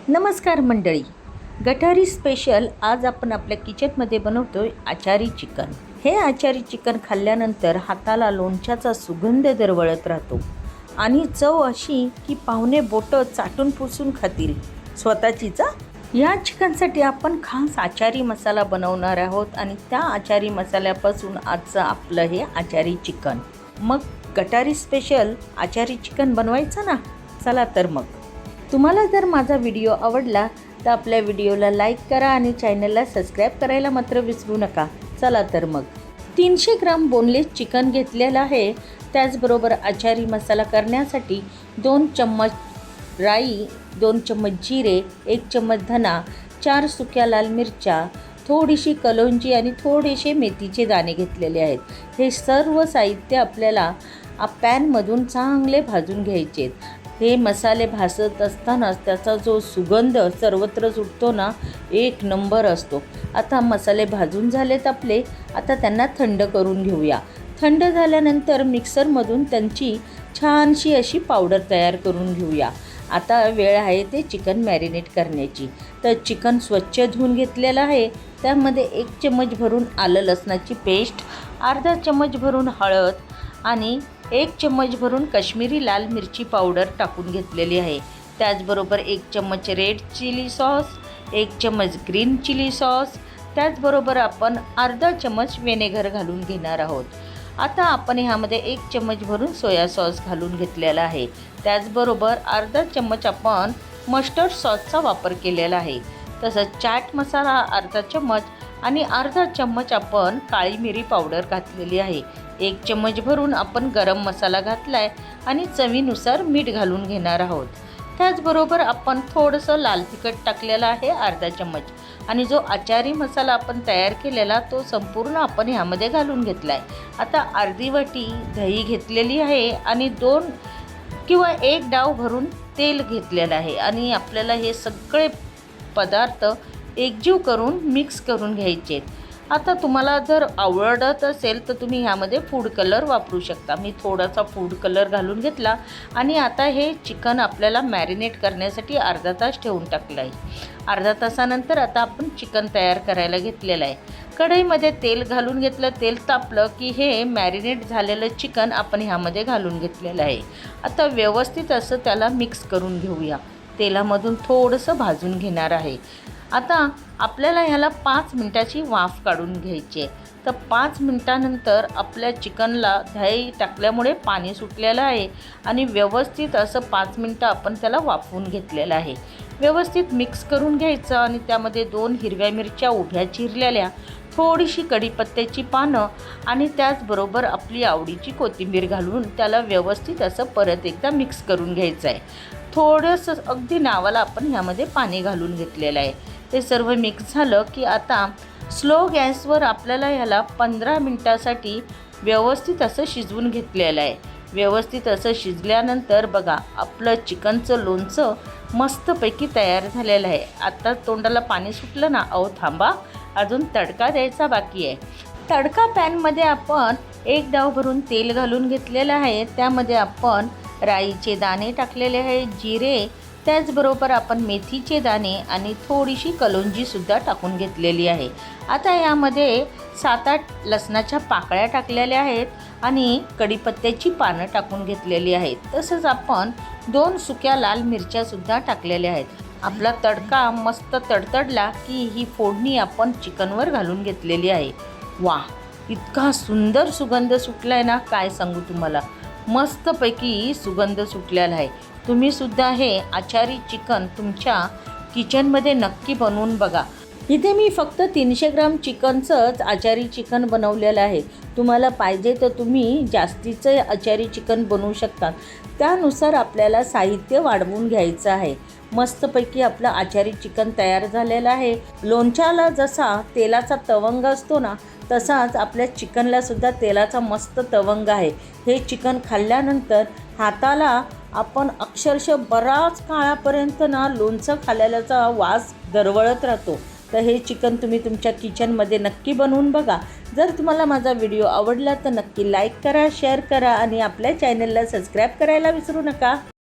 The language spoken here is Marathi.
नमस्कार मंडळी, गटारी स्पेशल आज आपण आपल्या किचनमध्ये बनवतोय आचारी चिकन। हे आचारी चिकन खाल्ल्यानंतर हाताला लोणच्याचा सुगंध दरवळत राहतो आणि चव अशी की पाहुणे बोटं चाटून पुसून खातील स्वतःचीच। या चिकनसाठी आपण खास आचारी मसाला बनवणार आहोत आणि त्या आचारी मसाल्यापासून आजचं आपलं हे आचारी चिकन। मग गटारी स्पेशल आचारी चिकन बनवायचं ना? चला तर मग। तुम्हाला जर माझा व्हिडिओ आवडला तर आपल्या व्हिडिओला लाईक करा आणि चॅनलला सबस्क्राईब करायला मात्र विसरू नका। चला तर मग। 300 ग्राम बोनलेस चिकन घेतलेलं आहे। त्याचबरोबर आचारी मसाला करण्यासाठी 2 चम्मच राई, 2 चम्मच जिरे, 1 चम्मच धना, 4 सुक्या लाल मिरच्या, थोडीशी कलोंजी आणि थोडेसे मेथीचे दाणे घेतलेले आहेत। हे सर्व साहित्य आपल्याला पॅनमधून चांगले भाजून घ्यायचे। हे मसाले भाजत असतानाच त्याचा जो सुगंध सर्वत्र सुटतो ना, एक नंबर असतो। आता मसाले भाजून झालेत आपले, आता त्यांना थंड करून घेऊया। थंड झाल्यानंतर मिक्सरमधून त्यांची छानशी अशी पावडर तयार करून घेऊया। आता वेळ आहे ते चिकन मॅरिनेट करण्याची। तर चिकन स्वच्छ धुवून घेतलेलं आहे। त्यामध्ये 1 चम्मच भरून आलं लसणाची पेस्ट, अर्धा चम्मच भरून हळद आणि 1 चम्मच भरून काश्मीरी लाल मिरची पावडर टाकून घेतलेली आहे। त्याचबरोबर 1 चम्मच रेड चिली सॉस, 1 चम्मच ग्रीन चिली सॉस, त्याचबरोबर आपण अर्धा चम्मच व्हिनेगर घालून घेणार आहोत। आता आपण ह्यामध्ये 1 चम्मच भरून सोया सॉस घालून घेतलेला आहे। त्याचबरोबर अर्धा चम्मच आपण मस्टर्ड सॉसचा वापर केलेला आहे। तसंच चाट मसाला अर्धा चम्मच आणि अर्धा चम्मच आपण काळी मिरी पावडर घातलेली आहे। 1 चम्मच भरून आपण गरम मसाला घातला आहे आणि चवीनुसार मीठ घालून घेणार आहोत। त्याचबरोबर आपण थोडंसं लाल तिखट टाकलेलं आहे अर्धा चम्मच आणि जो आचारी मसाला आपण तयार केलेला तो संपूर्ण आपण ह्यामध्ये घालून घेतला आहे। आता अर्धी वाटी दही घेतलेली आहे आणि 2 किंवा 1 डाव भरून तेल घेतलेलं आहे आणि आपल्याला हे सगळे पदार्थ एकजीव करून मिक्स करून घ्यायचे। आता तुम्हाला जर आवडत असेल तर तुम्ही ह्यामध्ये फूड कलर वापरू शकता। मी थोडासा फूड कलर घालून घेतला आणि आता हे चिकन आपल्याला मॅरिनेट करण्यासाठी अर्धा तास ठेवून टाकलं आहे। अर्धा तासानंतर आता आपण चिकन तयार करायला घेतलेलं आहे। कढईमध्ये तेल घालून घेतलं, तेल तापलं की हे मॅरिनेट झालेलं चिकन आपण ह्यामध्ये घालून घेतलेलं आहे। आता व्यवस्थित असं त्याला मिक्स करून घेऊया। तेलामधून थोडंसं भाजून घेणार आहे। आता आपल्याला ह्याला 5 मिनिटाची वाफ काढून घ्यायची आहे। तर 5 मिनिटानंतर आपल्या चिकनला दही टाकल्यामुळे पाणी सुटलेलं आहे आणि व्यवस्थित असं 5 मिनिटं आपण त्याला वाफवून घेतलेलं आहे। व्यवस्थित मिक्स करून घ्यायचं आणि त्यामध्ये 2 हिरव्या मिरच्या उभ्या चिरलेल्या, थोडीशी कढीपत्त्याची पानं आणि त्याचबरोबर आपली आवडीची कोथिंबीर घालून त्याला व्यवस्थित असं परत एकदा मिक्स करून घ्यायचं आहे। थोडंसं अगदी नावाला आपण ह्यामध्ये पाणी घालून घेतलेलं आहे। ते सर्व मिक्स झालं की आता स्लो गॅसवर आपल्याला ह्याला 15 मिनिटासाठी व्यवस्थित असं शिजवून घेतलेलं आहे। व्यवस्थित असं शिजल्यानंतर बघा आपलं चिकनचं लोणचं मस्तपैकी तयार झालेलं आहे। आता तोंडाला पाणी सुटलं ना, अहो थांबा, अजून तडका द्यायचा बाकी आहे। तडका पॅनमध्ये आपण 1 डाव भरून तेल घालून घेतलेलं आहे। त्यामध्ये आपण राईचे दाणे टाकलेले आहे, जिरे, त्याचबरोबर आपण मेथीचे दाणे आणि थोडीशी कलोंजीसुद्धा टाकून घेतलेली आहे। आता यामध्ये 7-8 लसणाच्या पाकळ्या टाकलेल्या आहेत आणि कढीपत्त्याची पानं टाकून घेतलेली आहेत। तसंच आपण 2 सुक्या लाल मिरच्यासुद्धा टाकलेल्या आहेत। आपला तडका मस्त तडतडला की ही फोडणी आपण चिकनवर घालून घेतलेली आहे। वाह, इतका सुंदर सुगंध सुटला आहे ना, काय सांगू तुम्हाला। मस्तपैकी सुगंध सुटलेला आहे। तुम्हीसुद्धा हे आचारी चिकन तुमच्या किचनमध्ये नक्की बनवून बघा। इथे मी फक्त 300 ग्राम चिकनचंच आचारी चिकन बनवलेलं आहे। तुम्हाला पाहिजे तर तुम्ही जास्तीचं आचारी चिकन बनवू शकता। त्यानुसार आपल्याला साहित्य वाढवून घ्यायचं आहे। मस्तपैकी आपलं आचारी चिकन तयार झालेलं आहे। लोणच्याला जसा तेलाचा तवंग असतो ना, तसाच आपल्या चिकनलासुद्धा तेलाचा मस्त तवंग आहे। हे चिकन खाल्ल्यानंतर हाताला आपण अक्षरशः बराच काळापर्यंत ना लोणचं खाल्ल्याचा वास दरवळत राहतो। तर हे चिकन तुम्ही तुमच्या किचनमध्ये नक्की बनवून बघा। जर तुम्हाला माझा व्हिडिओ आवडला तर नक्की लाईक करा, शेअर करा आणि आपल्या चॅनलला सबस्क्राईब करायला विसरू नका।